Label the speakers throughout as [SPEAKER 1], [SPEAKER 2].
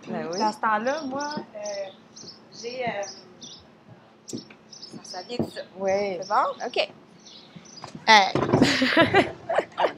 [SPEAKER 1] Ben oui.
[SPEAKER 2] Dans ce temps-là, moi, j'ai... ça vient de ça.
[SPEAKER 1] Oui.
[SPEAKER 2] C'est bon? OK.
[SPEAKER 1] On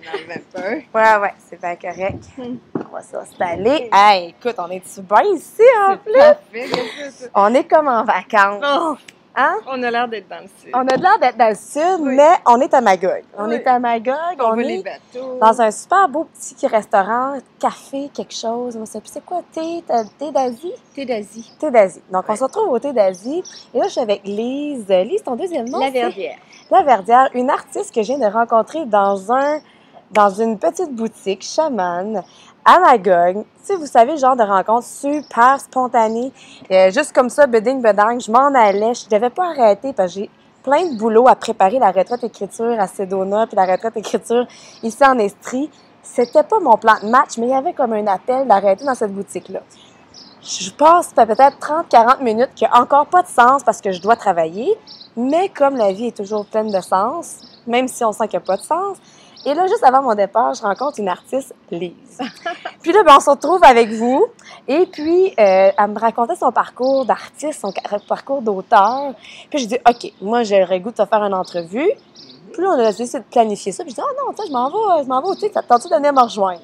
[SPEAKER 1] arrive un peu.
[SPEAKER 2] Ouais, c'est bien correct.
[SPEAKER 1] Hum.
[SPEAKER 2] On va s'installer. Hey, écoute, on est-tu bien ici, en
[SPEAKER 1] C'est
[SPEAKER 2] plus?
[SPEAKER 1] parfait. Qu'est-ce que c'est?
[SPEAKER 2] On est comme en vacances.
[SPEAKER 1] Oh,
[SPEAKER 2] Hein?
[SPEAKER 1] on a l'air d'être dans le sud.
[SPEAKER 2] On a l'air d'être dans le sud,
[SPEAKER 1] Oui.
[SPEAKER 2] mais on est à Magog. On
[SPEAKER 1] Oui.
[SPEAKER 2] est à Magog.
[SPEAKER 1] On
[SPEAKER 2] On
[SPEAKER 1] voit les
[SPEAKER 2] est
[SPEAKER 1] bateaux.
[SPEAKER 2] dans un super beau petit restaurant, café, quelque chose. On sait plus c'est quoi, thé d'Asie?
[SPEAKER 1] Thé d'Asie.
[SPEAKER 2] Thé d'Asie. Donc, on
[SPEAKER 1] Ouais.
[SPEAKER 2] se retrouve au thé d'Asie. Et là, je suis avec Lise. Lise, ton deuxième nom,
[SPEAKER 1] La
[SPEAKER 2] c'est?
[SPEAKER 1] Verdière.
[SPEAKER 2] La Verdière, une artiste que je viens de rencontrer dans une petite boutique chamane à Magog. Tu sais, vous savez, le genre de rencontre super spontanée. Juste comme ça, beding, bedang, je m'en allais. Je devais pas arrêter parce que j'ai plein de boulot à préparer la retraite écriture à Sedona puis la retraite écriture ici en Estrie. C'était pas mon plan de match, mais il y avait comme un appel d'arrêter dans cette boutique-là. Je passe peut-être 30-40 minutes qui n'a encore pas de sens parce que je dois travailler, mais comme la vie est toujours pleine de sens, même si on sent qu'il n'y a pas de sens. Et là, juste avant mon départ, je rencontre une artiste, Lise. Puis là, ben, on se retrouve avec vous. Et puis, elle me racontait son parcours d'artiste, son parcours d'auteur. Puis je dis, OK, moi, j'aurais le goût de te faire une entrevue. Puis là, on a essayé de planifier ça. Puis je dis, oh non, tu sais, je m'en vais, tu sais, ça te tente de venir me rejoindre?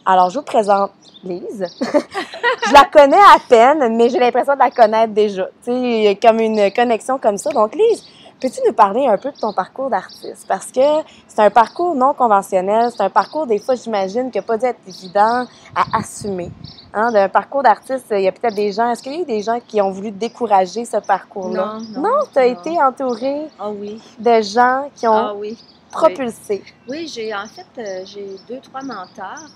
[SPEAKER 2] Alors, je vous présente Lise. Je la connais à peine, mais j'ai l'impression de la connaître déjà. Tu sais, comme une connexion comme ça. Donc, Lise, peux-tu nous parler un peu de ton parcours d'artiste? Parce que c'est un parcours non conventionnel. C'est un parcours, des fois, j'imagine, qui n'a pas dû être évident à assumer. Hein? D'un parcours d'artiste, il y a peut-être des gens... Est-ce qu'il y a eu des gens qui ont voulu décourager ce parcours-là?
[SPEAKER 1] Non.
[SPEAKER 2] Tu as été entourée
[SPEAKER 1] Ah oui.
[SPEAKER 2] de gens qui ont
[SPEAKER 1] Ah oui.
[SPEAKER 2] propulsé.
[SPEAKER 1] Oui, j'ai 2-3 mentors.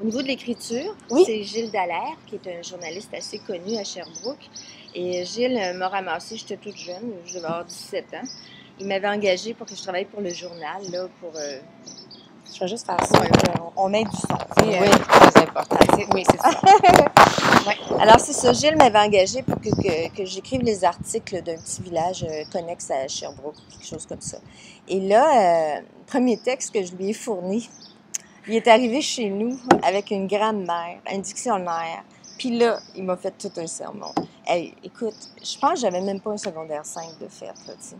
[SPEAKER 1] Au niveau de l'écriture,
[SPEAKER 2] Oui.
[SPEAKER 1] c'est Gilles Dallaire, qui est un journaliste assez connu à Sherbrooke. Et Gilles m'a ramassée, j'étais toute jeune, je devais avoir 17 ans. Il m'avait engagée pour que je travaille pour le journal, là, pour...
[SPEAKER 2] Je vais juste faire ça.
[SPEAKER 1] Ouais.
[SPEAKER 2] On met du son.
[SPEAKER 1] Oui, très important.
[SPEAKER 2] Oui, c'est ça.
[SPEAKER 1] Ouais. Alors, c'est ça. Gilles m'avait engagée pour que j'écrive les articles d'un petit village connexe à Sherbrooke, quelque chose comme ça. Et là, le premier texte que je lui ai fourni, il est arrivé chez nous avec une grammaire, un dictionnaire. Puis là, il m'a fait tout un sermon. Hey, écoute, je pense que j'avais même pas un secondaire 5 de fait, là, tu sais.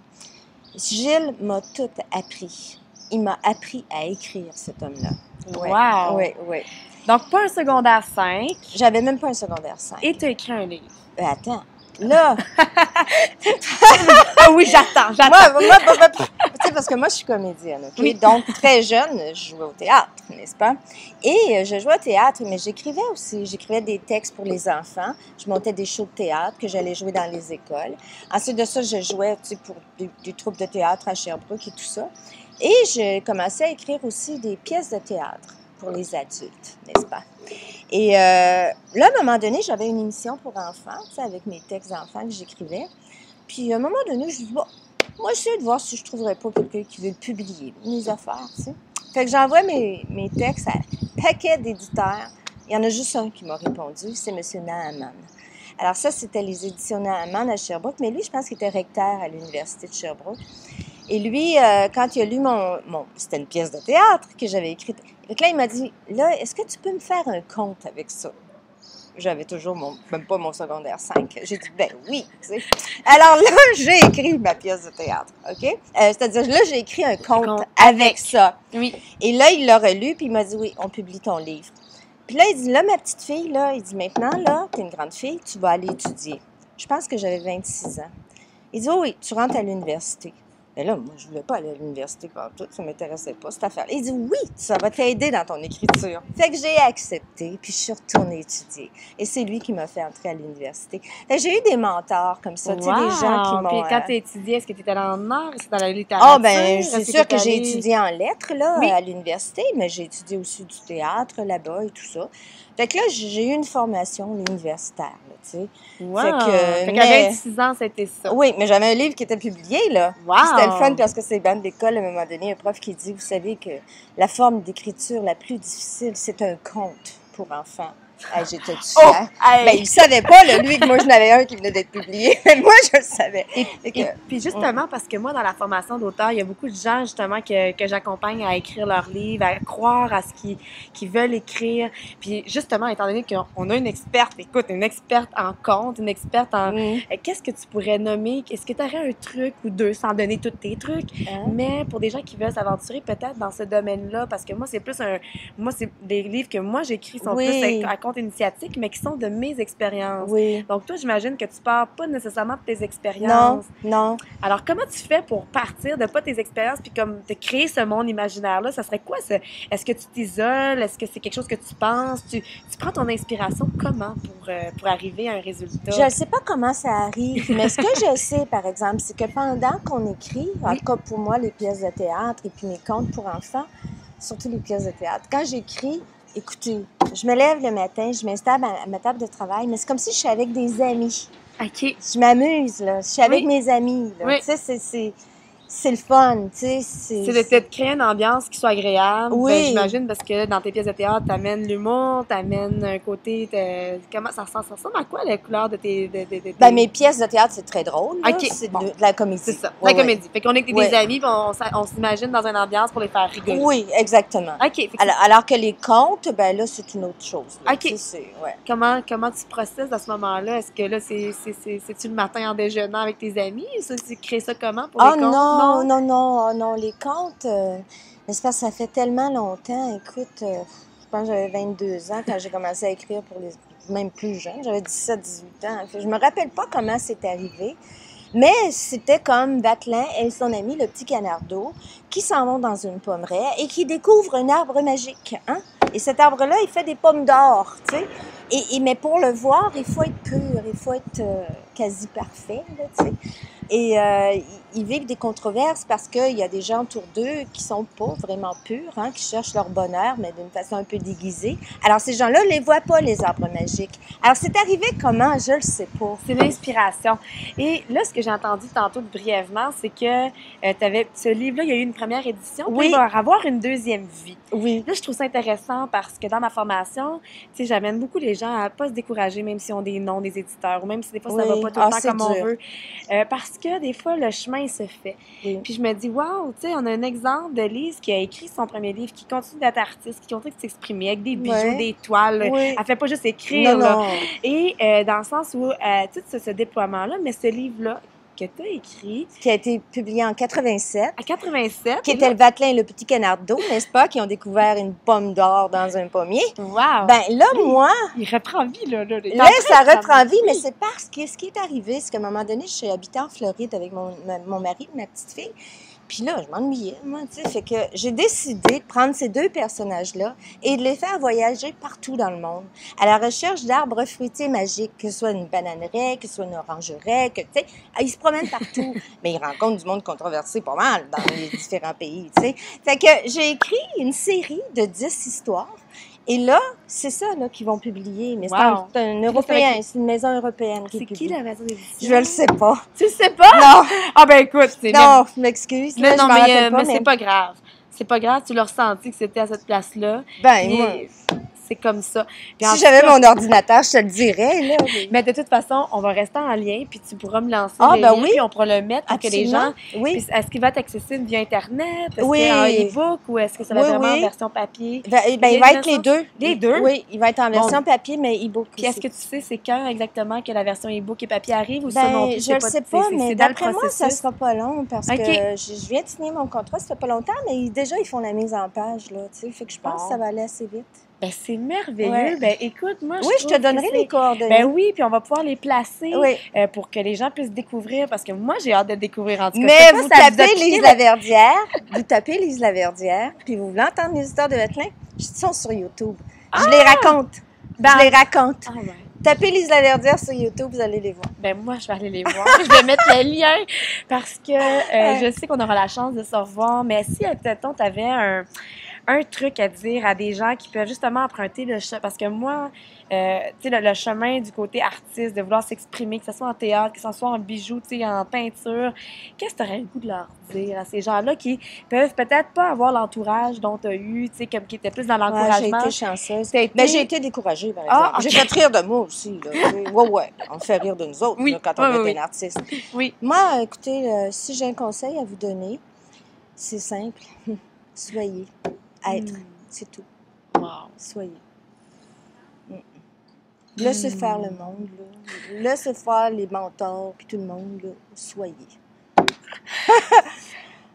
[SPEAKER 1] Gilles m'a tout appris. Il m'a appris à écrire, cet homme-là. Ouais.
[SPEAKER 2] Wow!
[SPEAKER 1] Oui.
[SPEAKER 2] Donc, pas un secondaire 5.
[SPEAKER 1] J'avais même pas un secondaire 5.
[SPEAKER 2] Et tu as écrit un livre.
[SPEAKER 1] Attends, là...
[SPEAKER 2] Ah oui, j'attends.
[SPEAKER 1] Moi, tu sais, parce que moi, je suis comédienne, OK?
[SPEAKER 2] Oui.
[SPEAKER 1] Donc, très jeune, je jouais au théâtre, n'est-ce pas? Et je jouais au théâtre, mais j'écrivais aussi. J'écrivais des textes pour les enfants. Je montais des shows de théâtre que j'allais jouer dans les écoles. Ensuite de ça, je jouais, tu sais, pour des troupes de théâtre à Sherbrooke et tout ça. Et j'ai commencé à écrire aussi des pièces de théâtre pour les adultes, n'est-ce pas? Et là, à un moment donné, j'avais une émission pour enfants, tu sais, avec mes textes d'enfants que j'écrivais. Puis, à un moment donné, je me dis, bon, moi, j'essaie de voir si je ne trouverais pas quelqu'un qui veut publier mes affaires, tu sais. Fait que j'envoie mes textes à un paquet d'éditeurs. Il y en a juste un qui m'a répondu, c'est M. Naaman. Alors ça, c'était les éditions Naaman à Sherbrooke, mais lui, je pense qu'il était recteur à l'Université de Sherbrooke. Et lui, quand il a lu c'était une pièce de théâtre que j'avais écrite. Et là, il m'a dit, là, est-ce que tu peux me faire un conte avec ça? J'avais toujours même pas mon secondaire 5. J'ai dit, ben oui, tu sais. Alors là, j'ai écrit ma pièce de théâtre, OK? C'est-à-dire, là, j'ai écrit un conte avec ça.
[SPEAKER 2] Oui.
[SPEAKER 1] Et là, il l'a relu, puis il m'a dit, oui, on publie ton livre. Puis là, il dit, là, ma petite fille, là, il dit, maintenant, là, t'es une grande fille, tu vas aller étudier. Je pense que j'avais 26 ans. Il dit, oh oui, tu rentres à l'université. Mais là, moi, je voulais pas aller à l'université pour tout, ça m'intéressait pas, cette affaire. Il dit, oui, ça va t'aider dans ton écriture. Fait que j'ai accepté, puis je suis retournée étudier. Et c'est lui qui m'a fait entrer à l'université. Fait que j'ai eu des mentors comme ça, tu sais, des gens qui m'ont...
[SPEAKER 2] Puis quand tu étudiais, est-ce que tu étais dans l'art, est-ce que dans la littérature?
[SPEAKER 1] Ah, ben, c'est sûr que j'ai étudié en lettres, là,
[SPEAKER 2] Oui.
[SPEAKER 1] à l'université, mais j'ai étudié aussi du théâtre là-bas et tout ça. Fait que là, j'ai eu une formation universitaire, là, tu sais.
[SPEAKER 2] Wow!
[SPEAKER 1] Fait
[SPEAKER 2] qu'à 26 ans, c'était ça.
[SPEAKER 1] Oui, mais j'avais un livre qui était publié, là.
[SPEAKER 2] Wow!
[SPEAKER 1] Puis c'était le fun parce que c'est ban d'école, à un moment donné, un prof qui dit, vous savez que la forme d'écriture la plus difficile, c'est un conte pour enfants. Hey, j'étais
[SPEAKER 2] Oh!
[SPEAKER 1] fière.
[SPEAKER 2] Hey!
[SPEAKER 1] Ben, il savait pas, là, lui, que moi, j'en avais un qui venait d'être publié. Mais moi, je le savais. Fait que-
[SPEAKER 2] Puis justement, parce que moi, dans la formation d'auteur, il y a beaucoup de gens, justement, que j'accompagne à écrire leurs livres, à croire à ce qu'ils veulent écrire. Puis justement, étant donné qu'on a une experte, écoute, une experte en conte, une experte en...
[SPEAKER 1] Mm.
[SPEAKER 2] Qu'est-ce que tu pourrais nommer? Est-ce que tu aurais un truc ou deux, sans donner tous tes trucs,
[SPEAKER 1] Hein?
[SPEAKER 2] mais pour des gens qui veulent s'aventurer peut-être dans ce domaine-là, parce que moi, c'est plus un... Moi, c'est des livres que moi, j'écris sont
[SPEAKER 1] Oui.
[SPEAKER 2] plus à compte initiatique, mais qui sont de mes expériences.
[SPEAKER 1] Oui.
[SPEAKER 2] Donc, toi, j'imagine que tu pars pas nécessairement de tes
[SPEAKER 1] Non,
[SPEAKER 2] expériences.
[SPEAKER 1] non.
[SPEAKER 2] Alors, comment tu fais pour partir de pas tes expériences puis comme de créer ce monde imaginaire-là? Ça serait quoi, ça? Est-ce que tu t'isoles? Est-ce que c'est quelque chose que tu penses? Tu prends ton inspiration comment pour arriver à un résultat?
[SPEAKER 1] Je ne sais pas comment ça arrive, mais ce que je sais, par exemple, c'est que pendant qu'on écrit, en tout cas pour moi, les pièces de théâtre et puis mes contes pour enfants, surtout les pièces de théâtre, quand j'écris, écoutez, je me lève le matin, je m'installe à ma table de travail, mais c'est comme si je suis avec des amis.
[SPEAKER 2] OK.
[SPEAKER 1] Je m'amuse, là. Je suis avec
[SPEAKER 2] Oui.
[SPEAKER 1] mes amis, là.
[SPEAKER 2] Oui.
[SPEAKER 1] Tu sais, c'est le fun, tu sais.
[SPEAKER 2] C'est de te créer une ambiance qui soit agréable.
[SPEAKER 1] Oui.
[SPEAKER 2] Ben, j'imagine parce que dans tes pièces de théâtre, t'amènes l'humour, t'amènes un côté... Comment ça ressemble à quoi la couleur de tes...
[SPEAKER 1] Ben, mes pièces de théâtre, c'est très drôle, là.
[SPEAKER 2] OK,
[SPEAKER 1] C'est
[SPEAKER 2] bon.
[SPEAKER 1] de la comédie.
[SPEAKER 2] C'est ça,
[SPEAKER 1] Ouais,
[SPEAKER 2] la comédie. Fait qu'on est
[SPEAKER 1] Ouais.
[SPEAKER 2] des amis, puis on s'imagine dans une ambiance pour les faire rigoler.
[SPEAKER 1] Oui, exactement.
[SPEAKER 2] OK. Fait que
[SPEAKER 1] Alors que les contes, ben là, c'est une autre chose. Là.
[SPEAKER 2] OK.
[SPEAKER 1] Tu sais, ouais.
[SPEAKER 2] comment tu processes à ce moment-là? Est-ce que là, c'est-tu le matin en déjeunant avec tes amis? Tu crées ça comment pour les contes?
[SPEAKER 1] Non, les contes, mais c'est parce que ça fait tellement longtemps. Écoute, je pense que j'avais 22 ans quand j'ai commencé à écrire pour les même plus jeunes. J'avais 17-18 ans. Fait que je me rappelle pas comment c'est arrivé. Mais c'était comme Vatelin et son ami, le petit canardeau, qui s'en vont dans une pommeraie et qui découvrent un arbre magique. Hein? Et cet arbre-là, il fait des pommes d'or, tu sais. Mais pour le voir, il faut être pur, il faut être quasi parfait, là, tu sais. Et ils vivent des controverses parce qu'il y a des gens autour d'eux qui sont pas vraiment purs, hein, qui cherchent leur bonheur, mais d'une façon un peu déguisée. Alors, ces gens-là ne les voient pas, les arbres magiques. Alors, c'est arrivé comment? Je le sais pas.
[SPEAKER 2] C'est l'inspiration. Et là, ce que j'ai entendu tantôt brièvement, c'est que ce livre-là, il y a eu une première édition, puis
[SPEAKER 1] Oui.
[SPEAKER 2] il va avoir une deuxième vie.
[SPEAKER 1] Oui.
[SPEAKER 2] Là, je trouve ça intéressant parce que dans ma formation, tu sais, j'amène beaucoup les gens à pas se décourager, même si on des noms des éditeurs, ou même si des fois, ça
[SPEAKER 1] Oui.
[SPEAKER 2] va pas tout le temps
[SPEAKER 1] c'est
[SPEAKER 2] comme on
[SPEAKER 1] dur.
[SPEAKER 2] veut. Parce que des fois, le chemin se fait.
[SPEAKER 1] Oui.
[SPEAKER 2] Puis je me dis, waouh, tu sais, on a un exemple de Lise qui a écrit son premier livre, qui continue d'être artiste, qui continue de s'exprimer avec des bijoux,
[SPEAKER 1] Ouais.
[SPEAKER 2] des toiles.
[SPEAKER 1] Oui.
[SPEAKER 2] Elle fait pas juste écrire,
[SPEAKER 1] Non,
[SPEAKER 2] là.
[SPEAKER 1] non.
[SPEAKER 2] Et dans le sens où, tout ce déploiement-là, mais ce livre-là que tu as écrit
[SPEAKER 1] Qui a été publié en 87.
[SPEAKER 2] à 87.
[SPEAKER 1] Qui était le Vatelin et le petit canardeau, n'est-ce pas, qui ont découvert une pomme d'or dans un pommier.
[SPEAKER 2] Wow!
[SPEAKER 1] Ben là, moi,
[SPEAKER 2] Il reprend vie, là. Il est en
[SPEAKER 1] là,
[SPEAKER 2] train
[SPEAKER 1] ça
[SPEAKER 2] de
[SPEAKER 1] reprend
[SPEAKER 2] prendre
[SPEAKER 1] vie, mais c'est parce que ce qui est arrivé, c'est qu'à un moment donné, je suis habitée en Floride avec mon mari et ma petite fille. Puis là, je m'ennuyais, moi, tu sais. Fait que j'ai décidé de prendre ces deux personnages-là et de les faire voyager partout dans le monde, à la recherche d'arbres fruitiers magiques, que ce soit une bananeraie, que ce soit une orangeraie, que, tu sais, ils se promènent partout. Mais ils rencontrent du monde controversé pas mal dans les différents pays, tu sais. Fait que j'ai écrit une série de 10 histoires. Et là, c'est ça là qu'ils vont publier. Mais
[SPEAKER 2] Wow.
[SPEAKER 1] c'est un Européen, c'est une maison européenne qui
[SPEAKER 2] C'est
[SPEAKER 1] publie.
[SPEAKER 2] qui la maison d'édition?
[SPEAKER 1] Je le sais pas.
[SPEAKER 2] Tu le sais pas?
[SPEAKER 1] Non,
[SPEAKER 2] Ah ben écoute, c'est
[SPEAKER 1] non, je m'excuse. Là,
[SPEAKER 2] non,
[SPEAKER 1] je m'en rappelle pas,
[SPEAKER 2] mais c'est pas grave. C'est pas grave, tu l'as ressenti que c'était à cette place-là.
[SPEAKER 1] Ben,
[SPEAKER 2] Puis,
[SPEAKER 1] moi,
[SPEAKER 2] c'est comme ça. Puis en
[SPEAKER 1] si
[SPEAKER 2] tout
[SPEAKER 1] j'avais
[SPEAKER 2] cas,
[SPEAKER 1] mon ordinateur, je te le dirais, là.
[SPEAKER 2] Mais de toute façon, on va rester en lien, puis tu pourras me lancer
[SPEAKER 1] Ah,
[SPEAKER 2] les
[SPEAKER 1] ben
[SPEAKER 2] liens,
[SPEAKER 1] oui.
[SPEAKER 2] puis on pourra le mettre pour que les gens...
[SPEAKER 1] Absolument. Oui.
[SPEAKER 2] Puis est-ce qu'il va être accessible via Internet? Est-ce
[SPEAKER 1] Oui.
[SPEAKER 2] qu'il y a un e-book ou est-ce que ça va être
[SPEAKER 1] Oui,
[SPEAKER 2] vraiment en
[SPEAKER 1] oui.
[SPEAKER 2] version papier?
[SPEAKER 1] Ben, il va être les deux.
[SPEAKER 2] Les deux?
[SPEAKER 1] Oui, il va être en version
[SPEAKER 2] Bon.
[SPEAKER 1] papier, mais e-book
[SPEAKER 2] Puis est-ce
[SPEAKER 1] aussi.
[SPEAKER 2] que tu sais c'est quand exactement que la version e-book et papier arrive ou ça non
[SPEAKER 1] Ben,
[SPEAKER 2] plus?
[SPEAKER 1] je ne sais pas, mais
[SPEAKER 2] dans le
[SPEAKER 1] d'après moi, ça
[SPEAKER 2] processus?
[SPEAKER 1] sera pas long parce
[SPEAKER 2] OK.
[SPEAKER 1] que je viens de signer mon contrat, ça fait pas longtemps, mais déjà, ils font la mise en page, là, tu sais. Fait que je pense
[SPEAKER 2] Bon.
[SPEAKER 1] que ça va aller assez vite.
[SPEAKER 2] Ben, c'est merveilleux.
[SPEAKER 1] Ouais.
[SPEAKER 2] Ben, écoute, moi,
[SPEAKER 1] Oui, je
[SPEAKER 2] trouve
[SPEAKER 1] te donnerai
[SPEAKER 2] que
[SPEAKER 1] les
[SPEAKER 2] c'est-
[SPEAKER 1] coordonnées.
[SPEAKER 2] Ben oui, puis on va pouvoir les placer
[SPEAKER 1] Oui.
[SPEAKER 2] pour que les gens puissent découvrir, parce que moi, j'ai hâte de découvrir en tout cas.
[SPEAKER 1] Mais
[SPEAKER 2] Je sais pas
[SPEAKER 1] vous
[SPEAKER 2] si ça vous a
[SPEAKER 1] tapez
[SPEAKER 2] piqué,
[SPEAKER 1] Lise Laverdière, vous tapez Lise Laverdière, puis vous voulez entendre les histoires de Vatelin, ils sont sur YouTube. Je les raconte.
[SPEAKER 2] Ben-
[SPEAKER 1] Je les raconte.
[SPEAKER 2] Ah ouais.
[SPEAKER 1] Tapez Lise Laverdière sur YouTube, vous allez les voir.
[SPEAKER 2] Ben moi, je vais aller les voir. Je vais mettre le lien parce que je sais qu'on aura la chance de se revoir. Mais si, mettons, tu avais un truc à dire à des gens qui peuvent justement emprunter le chemin. Parce que moi, tu sais, le chemin du côté artiste, de vouloir s'exprimer, que ce soit en théâtre, que ce soit en bijoux, tu sais, en peinture, qu'est-ce que tu aurais le goût de leur dire à ces gens-là qui peuvent peut-être pas avoir l'entourage dont tu as eu, tu sais, comme qui était plus dans
[SPEAKER 1] Ouais,
[SPEAKER 2] l'encouragement?
[SPEAKER 1] j'ai été chanceuse.
[SPEAKER 2] T'as été-
[SPEAKER 1] Ben, j'ai été découragée, par
[SPEAKER 2] Ah,
[SPEAKER 1] exemple.
[SPEAKER 2] ok.
[SPEAKER 1] J'ai fait rire de moi aussi. Là. Ouais. On fait rire de nous autres
[SPEAKER 2] Oui,
[SPEAKER 1] là, quand on
[SPEAKER 2] oui,
[SPEAKER 1] est
[SPEAKER 2] oui,
[SPEAKER 1] un artiste.
[SPEAKER 2] Oui.
[SPEAKER 1] Moi, écoutez, si j'ai un conseil à vous donner, c'est simple. Soyez. Être. C'est tout.
[SPEAKER 2] Wow.
[SPEAKER 1] Soyez. Laissez faire le monde. Là. Laissez faire les mentors, puis tout le monde. Là. Soyez.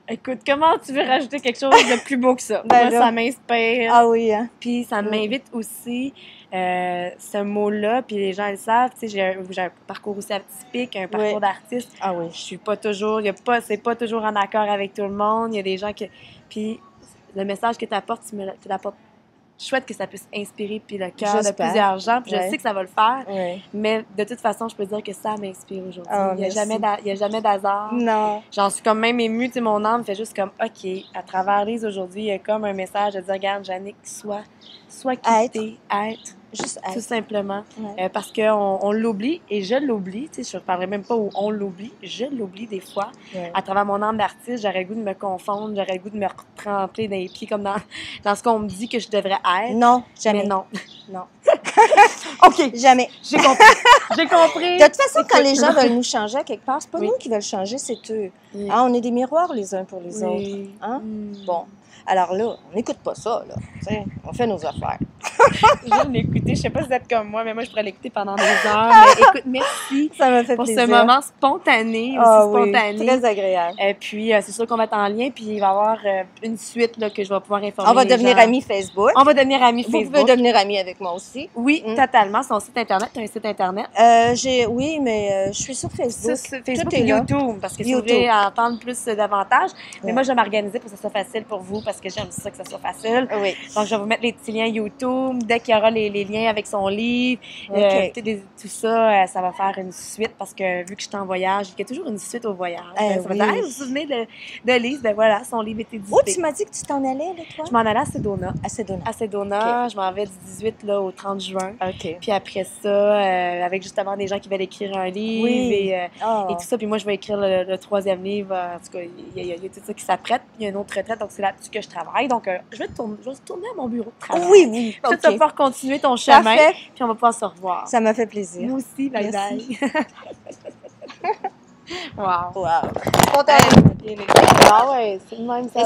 [SPEAKER 2] Écoute, comment tu veux rajouter quelque chose de plus beau que ça?
[SPEAKER 1] Ben
[SPEAKER 2] Moi,
[SPEAKER 1] là.
[SPEAKER 2] ça m'inspire.
[SPEAKER 1] Ah oui, hein?
[SPEAKER 2] Puis ça m'invite aussi, ce mot-là, puis les gens le savent, tu sais, j'ai un parcours aussi atypique, un parcours
[SPEAKER 1] Oui.
[SPEAKER 2] d'artiste.
[SPEAKER 1] Ah oui.
[SPEAKER 2] Je suis pas toujours, c'est pas toujours en accord avec tout le monde. Il y a des gens que, puis le message que tu apportes, tu l'apportes. Je souhaite que ça puisse inspirer puis le cœur de
[SPEAKER 1] J'espère.
[SPEAKER 2] plusieurs gens. Puis je
[SPEAKER 1] Ouais.
[SPEAKER 2] sais que ça va le faire,
[SPEAKER 1] Oui.
[SPEAKER 2] mais de toute façon, je peux dire que ça m'inspire aujourd'hui.
[SPEAKER 1] Ah,
[SPEAKER 2] il n'y a,
[SPEAKER 1] merci.
[SPEAKER 2] jamais d'hasard.
[SPEAKER 1] Non.
[SPEAKER 2] J'en suis comme même émue, tu sais, mon âme fait juste comme, OK, à travers Lise aujourd'hui, il y a comme un message de dire, regarde, Jannick, sois quittée, être,
[SPEAKER 1] Juste
[SPEAKER 2] tout
[SPEAKER 1] être.
[SPEAKER 2] simplement.
[SPEAKER 1] Ouais.
[SPEAKER 2] Parce qu'on l'oublie, et je l'oublie, tu sais, je ne parlerai même pas où on l'oublie, je l'oublie des fois.
[SPEAKER 1] Ouais.
[SPEAKER 2] À travers mon âme d'artiste, j'aurais le goût de me confondre, j'aurais le goût de me tremper dans les pieds comme dans ce qu'on me dit que je devrais être.
[SPEAKER 1] Non, jamais.
[SPEAKER 2] Mais non.
[SPEAKER 1] Non.
[SPEAKER 2] OK,
[SPEAKER 1] Jamais.
[SPEAKER 2] j'ai compris. J'ai compris.
[SPEAKER 1] De toute façon, quand les gens veulent nous changer à quelque part, c'est pas
[SPEAKER 2] Oui.
[SPEAKER 1] nous qui veulent changer, c'est eux.
[SPEAKER 2] Oui.
[SPEAKER 1] Hein, on est des miroirs les uns pour les autres.
[SPEAKER 2] Oui.
[SPEAKER 1] Hein?
[SPEAKER 2] Mm.
[SPEAKER 1] Bon. Alors là, on n'écoute pas ça, là. T'sais, on fait nos affaires.
[SPEAKER 2] Je l'écouter. Je sais pas si vous êtes comme moi, mais moi, je pourrais l'écouter pendant des heures. Mais écoute, merci
[SPEAKER 1] Ça me fait
[SPEAKER 2] pour
[SPEAKER 1] plaisir.
[SPEAKER 2] ce moment spontané, aussi
[SPEAKER 1] Ah oui,
[SPEAKER 2] spontané.
[SPEAKER 1] très agréable.
[SPEAKER 2] Et puis, c'est sûr qu'on va être en lien, puis il va y avoir une suite là, que je vais pouvoir informer
[SPEAKER 1] On va
[SPEAKER 2] les
[SPEAKER 1] devenir
[SPEAKER 2] gens.
[SPEAKER 1] amis Facebook.
[SPEAKER 2] On va devenir amis
[SPEAKER 1] Vous
[SPEAKER 2] Facebook.
[SPEAKER 1] pouvez devenir amis avec moi aussi.
[SPEAKER 2] Oui,
[SPEAKER 1] Mm.
[SPEAKER 2] totalement. Son site Internet, tu as un site Internet.
[SPEAKER 1] Oui, mais je suis sur Facebook.
[SPEAKER 2] Sur Facebook
[SPEAKER 1] Tout
[SPEAKER 2] et
[SPEAKER 1] est là.
[SPEAKER 2] YouTube, parce que si vous
[SPEAKER 1] YouTube.
[SPEAKER 2] voulez entendre plus davantage. Mais
[SPEAKER 1] Ouais.
[SPEAKER 2] moi, je vais m'organiser pour que ça soit facile pour vous, parce que j'aime ça que ça soit facile.
[SPEAKER 1] Oui.
[SPEAKER 2] Donc, je vais vous mettre les petits liens YouTube. Dès qu'il y aura les liens avec son livre,
[SPEAKER 1] OK.
[SPEAKER 2] tout ça, ça va faire une suite parce que vu que je suis en voyage, il y a toujours une suite au voyage.
[SPEAKER 1] Eh
[SPEAKER 2] Ça va
[SPEAKER 1] oui.
[SPEAKER 2] dire, hey, vous vous souvenez de Lise? Ben voilà, son livre est édité.
[SPEAKER 1] Oh, tu m'as dit que tu t'en allais, là, toi?
[SPEAKER 2] Je m'en allais à Sedona.
[SPEAKER 1] À Sedona.
[SPEAKER 2] À Sedona, je m'en vais du 18 là, au 30 juin.
[SPEAKER 1] OK.
[SPEAKER 2] Puis après ça, avec justement des gens qui veulent écrire un livre
[SPEAKER 1] Oui.
[SPEAKER 2] et tout ça. Puis moi, je vais écrire le troisième livre. En tout cas, il y a tout ça qui s'apprête. Puis il y a une autre retraite, donc c'est là-dessus que je travaille. Donc, je vais tourner à mon bureau de travail.
[SPEAKER 1] Oui, oui.
[SPEAKER 2] Puis toi,
[SPEAKER 1] OK.
[SPEAKER 2] tu vas pouvoir continuer ton chemin.
[SPEAKER 1] Parfait.
[SPEAKER 2] Puis on va pouvoir se revoir.
[SPEAKER 1] Ça m'a fait plaisir.
[SPEAKER 2] Moi aussi, bye
[SPEAKER 1] Merci.
[SPEAKER 2] bye. Wow.
[SPEAKER 1] Wow. Spontané.
[SPEAKER 2] Ah ouais, c'est le même ça.